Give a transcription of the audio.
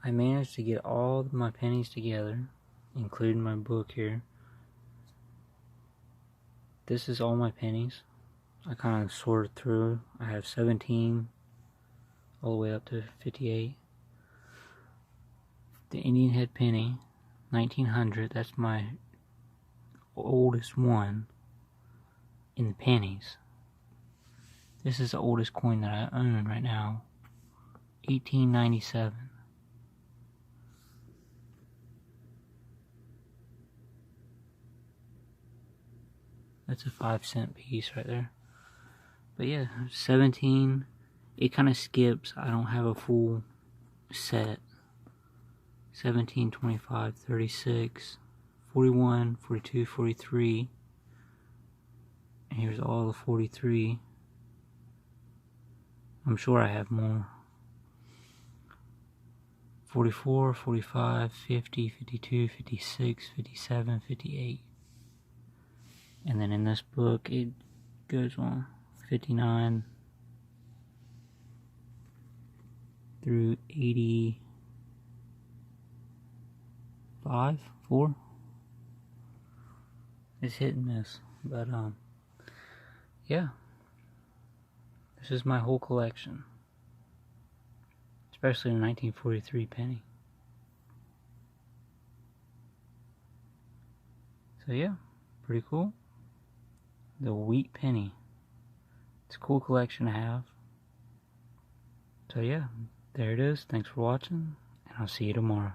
I managed to get all my pennies together, including my book here. This is all my pennies. I kind of sorted through. I have 17 all the way up to 58. The Indian head penny, 1900, that's my oldest one in the pennies. This is the oldest coin that I own right now, 1897. That's a 5-cent piece right there. But yeah, 17, it kind of skips. I don't have a full set. 17, 25, 36, 41, 42, 43. And here's all the 43. I'm sure I have more. 44, 45, 50, 52, 56, 57, 58. And then in this book, it goes on 59 through 85, 4. It's hit and miss, but yeah. This is my whole collection, especially the 1943 penny. So yeah, pretty cool. The wheat penny. It's a cool collection to have. So yeah, there it is. Thanks for watching, and I'll see you tomorrow.